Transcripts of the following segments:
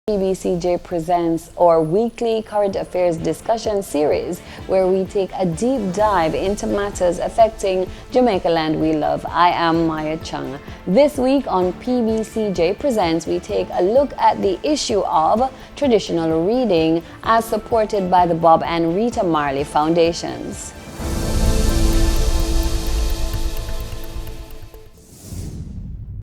PBCJ presents our weekly current affairs discussion series where we take a deep dive into matters affecting Jamaica land we love. I am Maya Chung. This week on PBCJ Presents, we take a look at the issue of traditional reading as supported by the Bob and Rita Marley Foundations.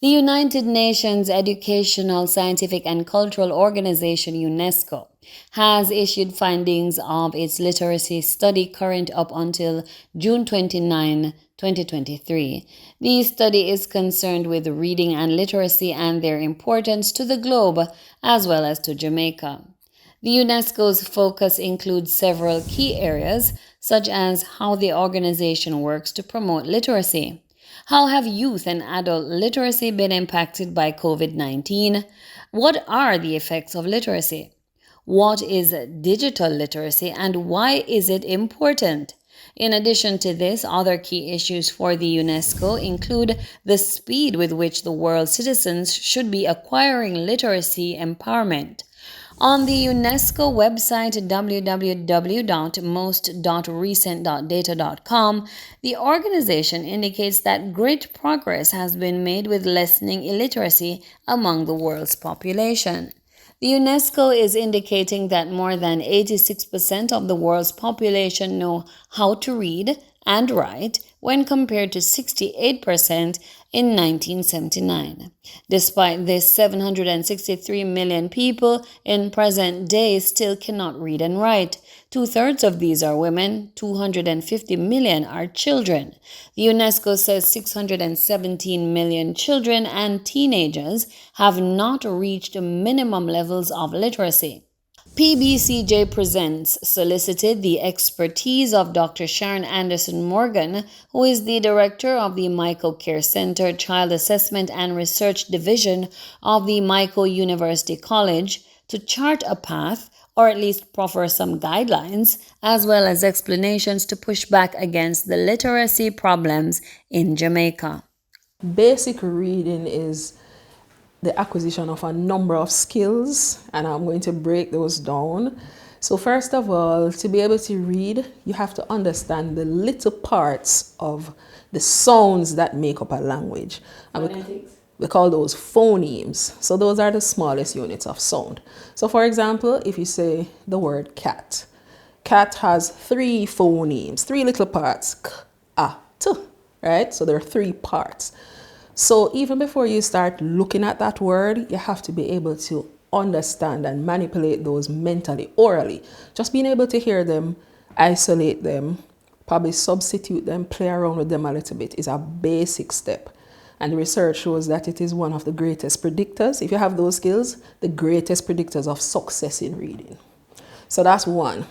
The United Nations Educational, Scientific and Cultural Organization, UNESCO, has issued findings of its literacy study current up until June 29, 2023. The study is concerned with reading and literacy and their importance to the globe as well as to Jamaica. The UNESCO's focus includes several key areas, such as how the organization works to promote literacy. How have youth and adult literacy been impacted by COVID-19? What are the effects of literacy? What is digital literacy and why is it important? In addition to this, other key issues for the UNESCO include the speed with which the world's citizens should be acquiring literacy empowerment. On the UNESCO website www.most.recent.data.com, the organization indicates that great progress has been made with lessening illiteracy among the world's population. The UNESCO is indicating that more than 86% of the world's population know how to read and write when compared to 68% in 1979. Despite this, 763 million people in present day still cannot read and write. 2/3 of these are women, 250 million are children. The UNESCO says 617 million children and teenagers have not reached minimum levels of literacy. PBCJ Presents solicited the expertise of Dr. Sharon Anderson Morgan, who is the director of the Mico Care Center Child Assessment and Research Division of the Mico University College, to chart a path or at least proffer some guidelines, as well as explanations to push back against the literacy problems in Jamaica. Basic reading is the acquisition of a number of skills, and I'm going to break those down. So first of all, to be able to read, you have to understand the little parts of the sounds that make up a language. We call those phonemes. So those are the smallest units of sound. So for example, if you say the word cat, cat has 3 phonemes, 3 little parts, k, a, t, right? So there are 3 parts. So even before you start looking at that word, you have to be able to understand and manipulate those mentally, orally. Just being able to hear them, isolate them, probably substitute them, play around with them a little bit is a basic step. And the research shows that it is one of the greatest predictors. If you have those skills, the greatest predictors of success in reading. So that's one.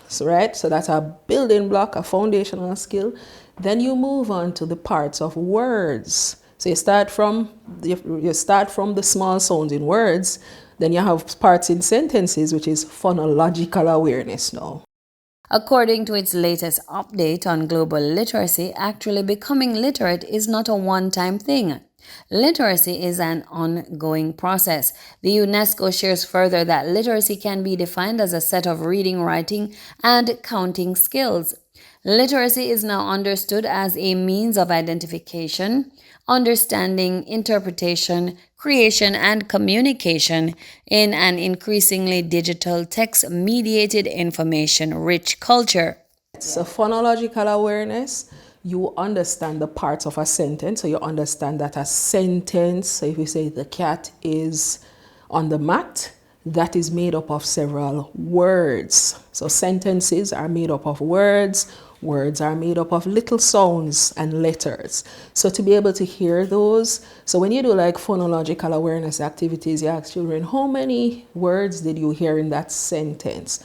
So, right? So that's a building block, a foundational skill. Then you move on to the parts of words. So you start from the small sounds in words, then you have parts in sentences, which is phonological awareness now. According to its latest update on global literacy, actually becoming literate is not a one-time thing. Literacy is an ongoing process. The UNESCO shares further that literacy can be defined as a set of reading, writing, and counting skills. Literacy is now understood as a means of identification, understanding, interpretation, creation, and communication in an increasingly digital, text-mediated, information-rich culture. So phonological awareness, you understand the parts of a sentence. So you understand that a sentence, so if you say the cat is on the mat, that is made up of several words. So sentences are made up of words. Words are made up of little sounds and letters. So to be able to hear those, so when you do like phonological awareness activities, you ask children, how many words did you hear in that sentence?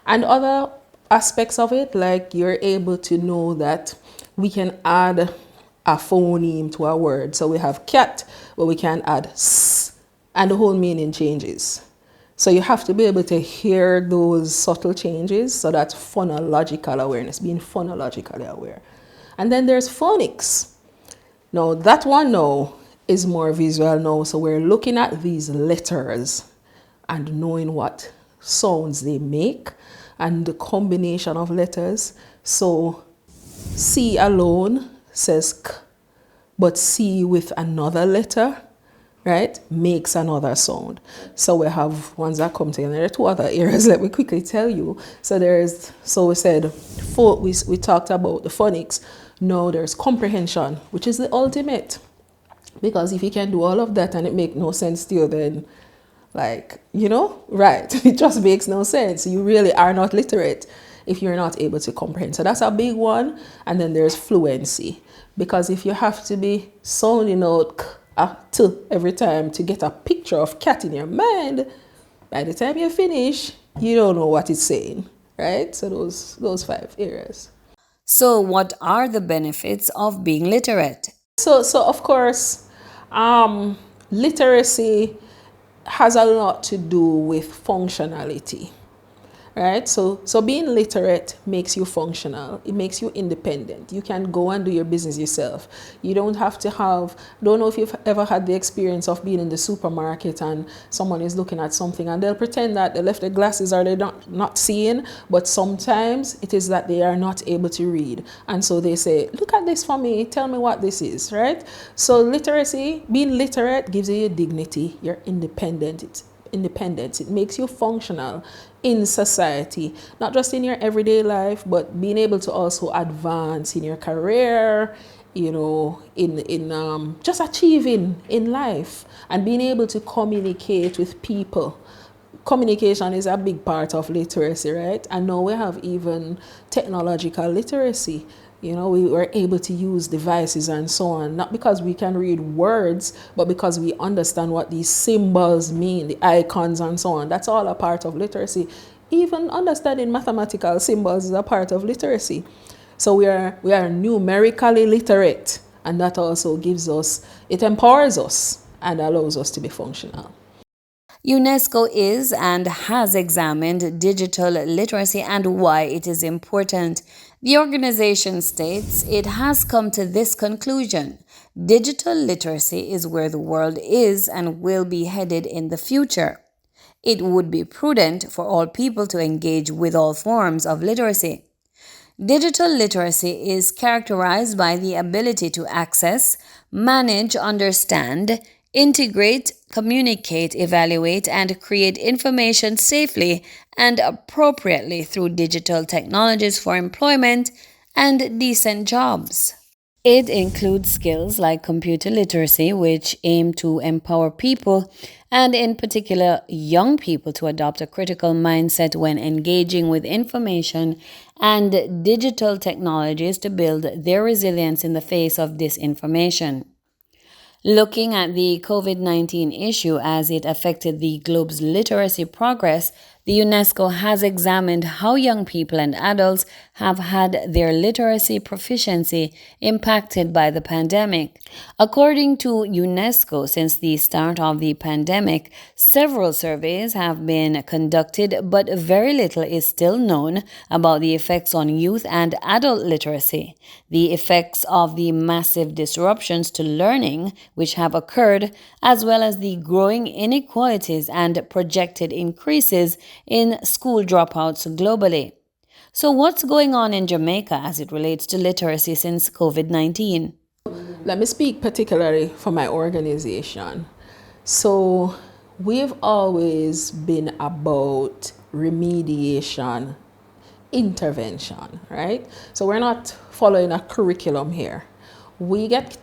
And other aspects of it, like you're able to know that we can add a phoneme to a word. So we have cat, but we can add s, and the whole meaning changes. So you have to be able to hear those subtle changes. So that's phonological awareness, being phonologically aware. And then there's phonics. Now that one now is more visual now. So we're looking at these letters and knowing what sounds they make and the combination of letters. So C alone says K, but C with another letter, right, makes another sound. So we have ones that come together. There are two other areas, let me quickly tell you. So we said, we talked about the phonics. Now there's comprehension, which is the ultimate. Because if you can do all of that and it make no sense to you, then right, it just makes no sense. You really are not literate if you're not able to comprehend. So that's a big one. And then there's fluency. Because if you have to be sounding out T every time to get a picture of cat in your mind, by the time you finish, you don't know what it's saying, right? So those 5 areas. So, what are the benefits of being literate? So of course, literacy has a lot to do with functionality, right? So being literate makes you functional. It makes you independent. You can go and do your business yourself. You don't have to don't know if you've ever had the experience of being in the supermarket and someone is looking at something and they'll pretend that they left their glasses or they're not seeing, but sometimes it is that they are not able to read. And so they say, look at this for me, tell me what this is, right? So literacy, being literate gives you your dignity, you're independent. It makes you functional in society, not just in your everyday life, but being able to also advance in your career, in just achieving in life and being able to communicate with people. Communication is a big part of literacy, right? And now we have even technological literacy. We were able to use devices and so on, not because we can read words, but because we understand what these symbols mean, the icons and so on. That's all a part of literacy. Even understanding mathematical symbols is a part of literacy. So we are numerically literate, and that also it empowers us and allows us to be functional. UNESCO is and has examined digital literacy and why it is important. The organization states it has come to this conclusion: digital literacy is where the world is and will be headed in the future. It would be prudent for all people to engage with all forms of literacy. Digital literacy is characterized by the ability to access, manage, understand, integrate, communicate, evaluate, and create information safely and appropriately through digital technologies for employment and decent jobs. It includes skills like computer literacy, which aim to empower people, and in particular, young people, to adopt a critical mindset when engaging with information and digital technologies to build their resilience in the face of disinformation. Looking at the COVID-19 issue as it affected the globe's literacy progress, the UNESCO has examined how young people and adults have had their literacy proficiency impacted by the pandemic. According to UNESCO, since the start of the pandemic, several surveys have been conducted, but very little is still known about the effects on youth and adult literacy. The effects of the massive disruptions to learning which have occurred, as well as the growing inequalities and projected increases in school dropouts globally. So, what's going on in Jamaica as it relates to literacy since COVID-19? Let me speak particularly for my organization. So, we've always been about remediation, intervention, right? So, we're not following a curriculum here. We get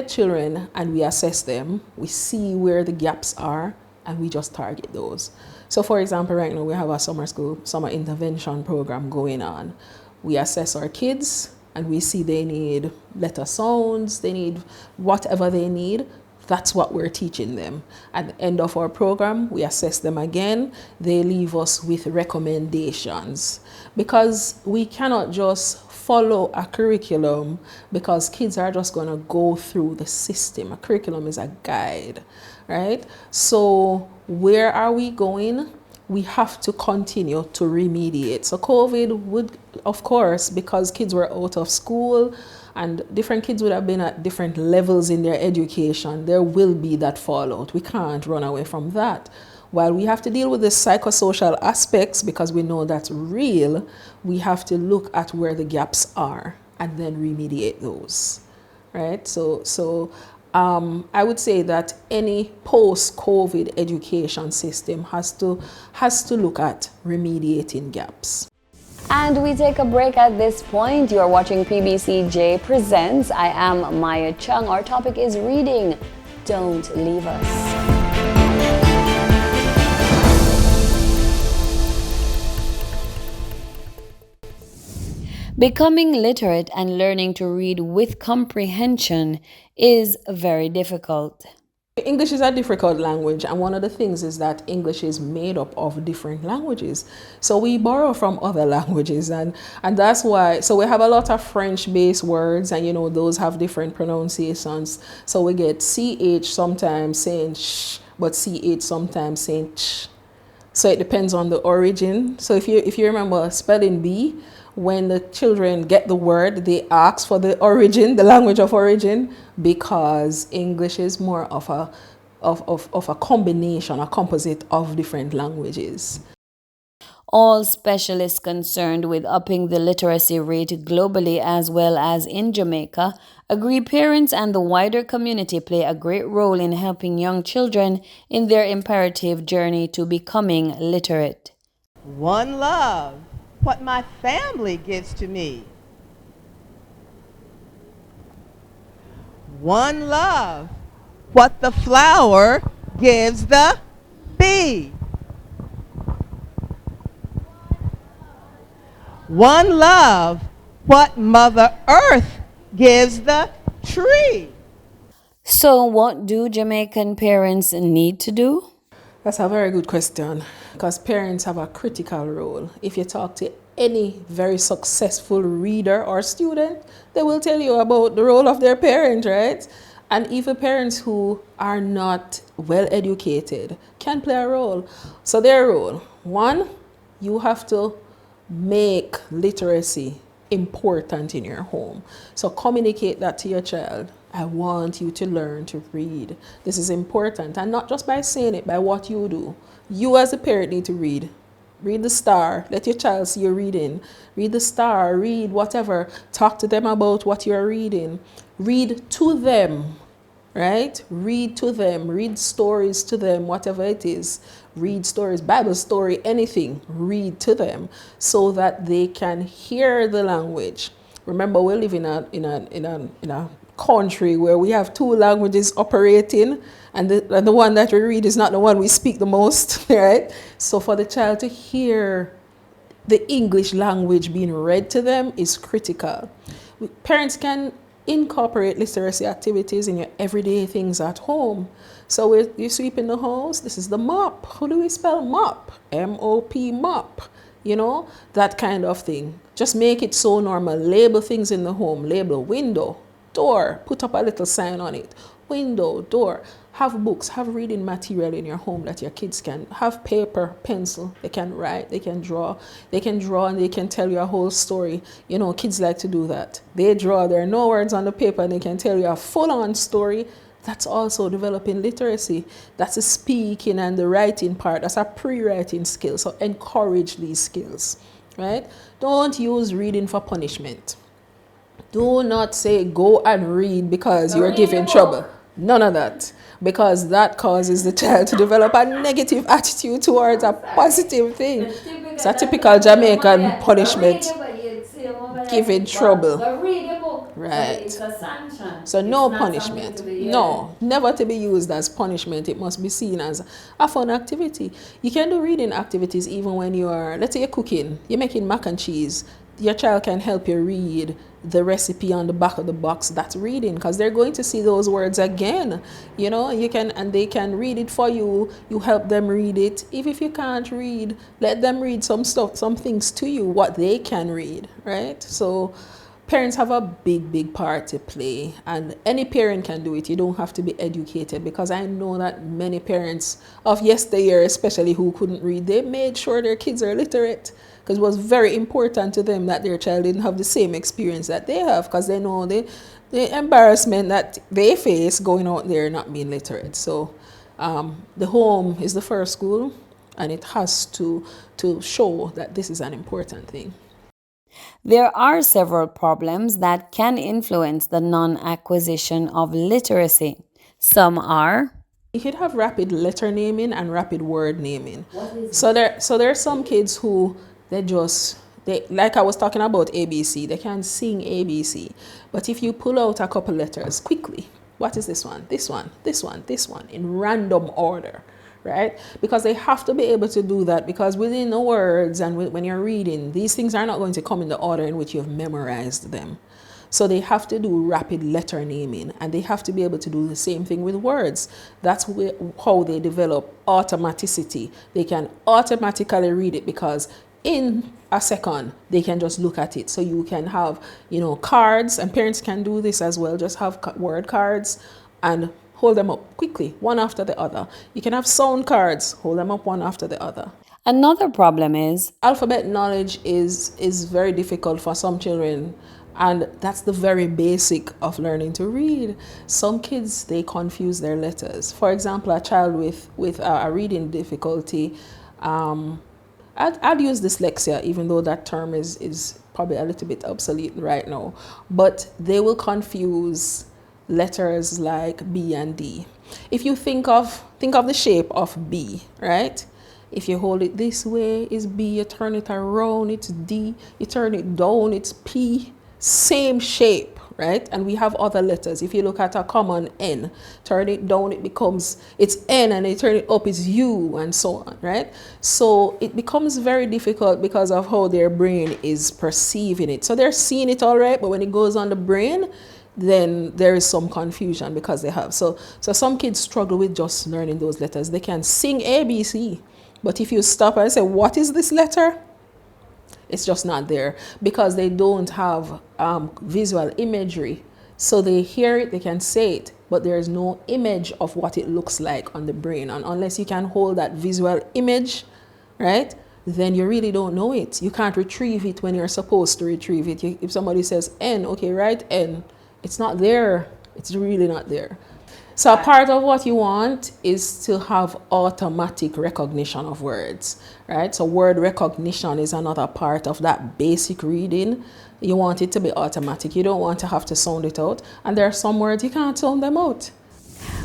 children and we assess them, we see where the gaps are, and we just target those. So for example, right now we have a summer intervention program going on. We assess our kids and we see they need letter sounds, they need whatever they need. That's what we're teaching them. At the end of our program, we assess them again. They leave us with recommendations, because we cannot just follow a curriculum because kids are just going to go through the system. A curriculum is a guide, right? So where are we going? We have to continue to remediate. So COVID would, of course, because kids were out of school and different kids would have been at different levels in their education. There will be that fallout. We can't run away from that. While we have to deal with the psychosocial aspects because we know that's real, we have to look at where the gaps are and then remediate those, right? So I would say that any post-COVID education system has to look at remediating gaps. And we take a break at this point. You're watching PBCJ Presents. I am Maya Chung. Our topic is reading. Don't leave us. Becoming literate and learning to read with comprehension is very difficult. English is a difficult language, and one of the things is that English is made up of different languages. So we borrow from other languages, and that's why, so we have a lot of French-based words, and those have different pronunciations. So we get CH sometimes saying sh, but CH sometimes saying ch. So it depends on the origin. So if you remember spelling bee, when the children get the word, they ask for the origin, the language of origin, because English is more of a combination, a composite of different languages. All specialists concerned with upping the literacy rate globally as well as in Jamaica agree parents and the wider community play a great role in helping young children in their imperative journey to becoming literate. One love, what my family gives to me. One love, what the flower gives the bee. One love, what Mother Earth gives the tree. So what do Jamaican parents need to do? That's a very good question, because parents have a critical role. If you talk to any very successful reader or student, they will tell you about the role of their parent, right? And even parents who are not well educated can play a role. So their role, one, you have to make literacy important in your home. So communicate that to your child. I want you to learn to read. This is important, and not just by saying it, by what you do. You as a parent need to read. Read the star. Let your child see you reading. Read the star, read whatever. Talk to them about what you're reading. Read to them, right? Read to them. Read stories to them, whatever it is. Read stories, Bible story, anything. Read to them so that they can hear the language. Remember, we live in a country where we have two languages operating, and the one that we read is not the one we speak the most, right? So for the child to hear the English language being read to them is critical. Parents can incorporate literacy activities in your everyday things at home. So you sweep in the house, this is the mop. How do we spell mop? M-O-P, mop. That kind of thing. Just make it so normal. Label things in the home. Label window, door, put up a little sign on it. Window, door. Have books, have reading material in your home that your kids can have. Paper, pencil, they can write, they can draw and they can tell you a whole story. Kids like to do that. They draw, there are no words on the paper, and they can tell you a full-on story. That's also developing literacy. That's the speaking and the writing part. That's a pre-writing skill. So encourage these skills, right? Don't use reading for punishment. Do not say go and read because you're given trouble. None of that. Because that causes the child to develop a negative attitude towards a positive thing. It's a typical Jamaican punishment. Given trouble. Right. So no punishment. No, never to be used as punishment. It must be seen as a fun activity. You can do reading activities even when you are, let's say you're cooking, you're making mac and cheese. Your child can help you read the recipe on the back of the box. That's reading, because they're going to see those words again. They can read it for you. You help them read it. Even if you can't read, let them read some things to you, what they can read, right? So Parents have a big part to play, and any parent can do it. You don't have to be educated, because I know that many parents of yesteryear, especially who couldn't read, they made sure their kids are literate, because it was very important to them that their child didn't have the same experience that they have, because they know the embarrassment that they face going out there not being literate. So the home is the first school, and it has to show that this is an important thing. There are several problems that can influence the non-acquisition of literacy. Some are: you could have rapid letter naming and rapid word naming. So there are some kids who they like I was talking about ABC, they can sing ABC, but if you pull out a couple letters quickly, what is this one, this one, this one, this one, in random order, right? Because they have to be able to do that, because within the words and when you're reading, these things are not going to come in the order in which you've memorized them. So they have to do rapid letter naming, and they have to be able to do the same thing with words. That's how they develop automaticity. They can automatically read it, because in a second they can just look at it. So you can have, cards, and parents can do this as well. Just have word cards and hold them up quickly, one after the other. You can have sound cards, hold them up one after the other. Another problem is alphabet knowledge is very difficult for some children, and that's the very basic of learning to read. Some kids, they confuse their letters. For example, a child with a reading difficulty, I'd use dyslexia, even though that term is probably a little bit obsolete right now, but they will confuse letters like B and D. If you think of the shape of B, right? If you hold it this way, it's B. You turn it around, it's D. You turn it down, it's P. Same shape, right? And we have other letters. If you look at a common N, turn it down, it's N, and you turn it up, it's U, and so on, right? So it becomes very difficult because of how their brain is perceiving it. So they're seeing it all right, but when it goes on the brain, then there is some confusion because they have. So some kids struggle with just learning those letters. They can sing ABC, but if you stop and say, what is this letter? It's just not there, because they don't have visual imagery. So they hear it, they can say it, but there is no image of what it looks like on the brain. And unless you can hold that visual image, right, then you really don't know it. You can't retrieve it when you're supposed to retrieve it. If somebody says N, okay, write N. It's not there. It's really not there. So a part of what you want is to have automatic recognition of words, right? So word recognition is another part of that basic reading. You want it to be automatic. You don't want to have to sound it out. And there are some words you can't sound them out.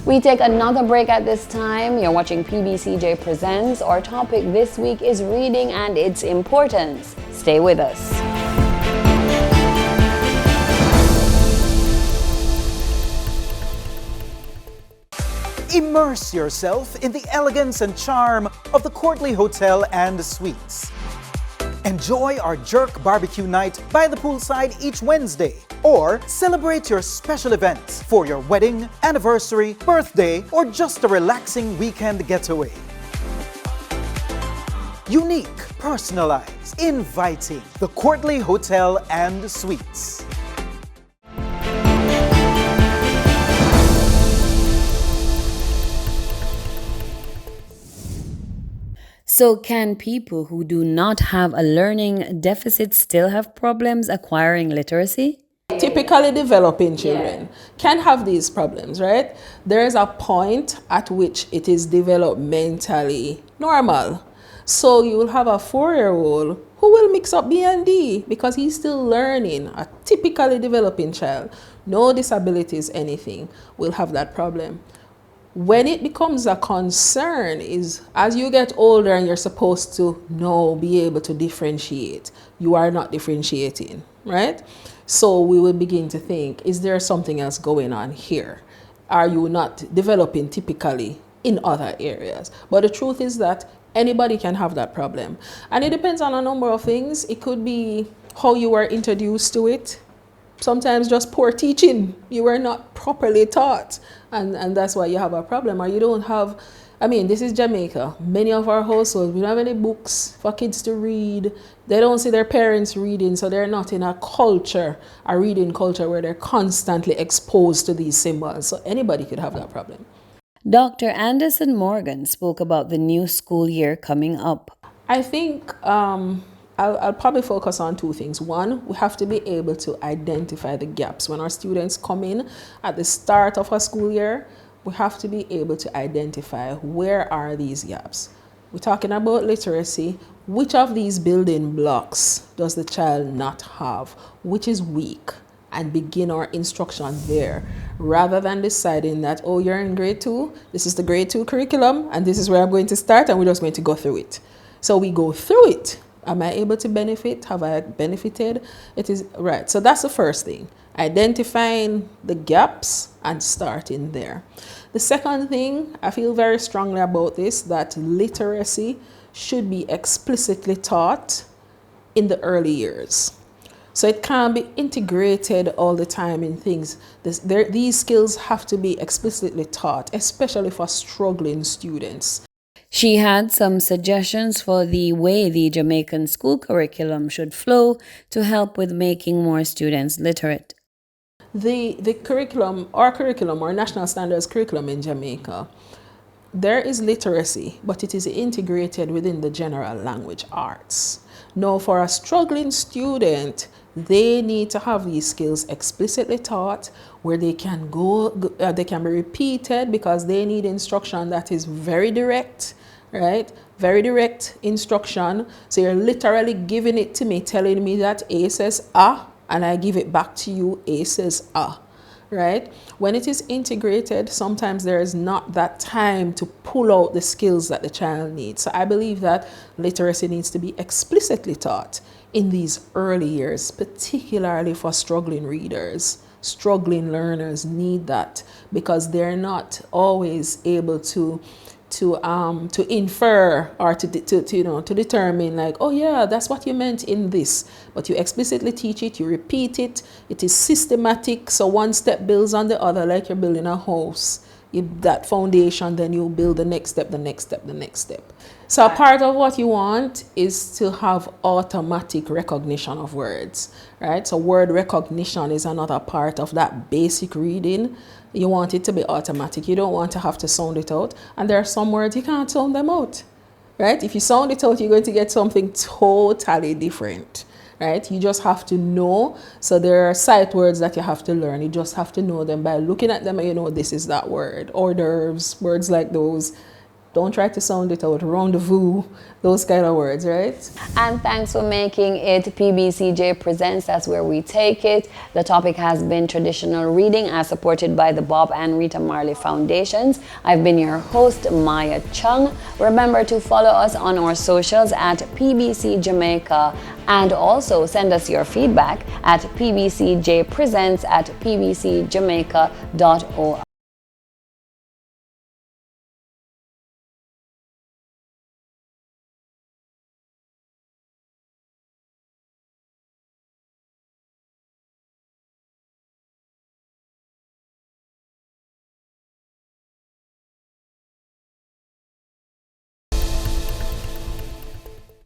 We take another break at this time. You're watching PBCJ Presents. Our topic this week is reading and its importance. Stay with us. Immerse yourself in the elegance and charm of the Courtly Hotel and Suites. Enjoy our jerk barbecue night by the poolside each Wednesday, or celebrate your special events for your wedding, anniversary, birthday, or just a relaxing weekend getaway. Unique, personalized, inviting. The Courtly Hotel and Suites. So can people who do not have a learning deficit still have problems acquiring literacy? Typically developing children can have these problems, right? There is a point at which it is developmentally normal. So you will have a 4-year-old who will mix up B and D because he's still learning. A typically developing child, no disabilities, anything, will have that problem. When it becomes a concern is as you get older and you're supposed to be able to differentiate. You are not differentiating, right? So we will begin to think, is there something else going on here? Are you not developing typically in other areas? But the truth is that anybody can have that problem. And it depends on a number of things. It could be how you were introduced to it. Sometimes just poor teaching. You were not properly taught. And that's why you have a problem. Or you don't have I mean, this is Jamaica. Many of our households, we don't have any books for kids to read. They don't see their parents reading, so they're not in a culture, a reading culture where they're constantly exposed to these symbols. So anybody could have that problem. Dr. Anderson Morgan spoke about the new school year coming up. I think I'll probably focus on two things. One, we have to be able to identify the gaps. When our students come in at the start of a school year, we have to be able to identify where are these gaps. We're talking about literacy. Which of these building blocks does the child not have? Which is weak? And begin our instruction there, rather than deciding that, oh, you're in grade 2, this is the grade 2 curriculum, and this is where I'm going to start, and we're just going to go through it. So we go through it. Am I able to benefit? Have I benefited? It is right. So that's the first thing, identifying the gaps and starting there. The second thing, I feel very strongly about this, that literacy should be explicitly taught in the early years. So it can't be integrated all the time in things. These skills have to be explicitly taught, especially for struggling students. She had some suggestions for the way the Jamaican school curriculum should flow to help with making more students literate. The curriculum, our national standards curriculum in Jamaica, there is literacy, but it is integrated within the general language arts. Now, for a struggling student, they need to have these skills explicitly taught, where they can they can be repeated, because they need instruction that is very direct, right? Very direct instruction. So you're literally giving it to me, telling me that A says ah, and I give it back to you, A says ah, right? When it is integrated, sometimes there is not that time to pull out the skills that the child needs. So I believe that literacy needs to be explicitly taught in these early years, particularly for struggling readers. Struggling learners need that, because they're not always able to infer or to determine, like, oh yeah, that's what you meant in this. But you explicitly teach it, you repeat it, it is systematic. So one step builds on the other, like you're building a house. That foundation, then you build the next step, the next step, the next step. So a part of what you want is to have automatic recognition of words, right? So word recognition is another part of that basic reading. You want it to be automatic. You don't want to have to sound it out. And there are some words you can't sound them out, right? If you sound it out, you're going to get something totally different, right? You just have to know. So there are sight words that you have to learn. You just have to know them by looking at them, and you know this is that word. Hors d'oeuvres, words like those. Don't try to sound it out. Rendezvous, those kind of words, right? And thanks for making it PBCJ Presents. That's where we take it. The topic has been traditional reading, as supported by the Bob and Rita Marley Foundations. I've been your host, Maya Chung. Remember to follow us on our socials at PBCJamaica, and also send us your feedback at pbcjpresents@pbcjamaica.org.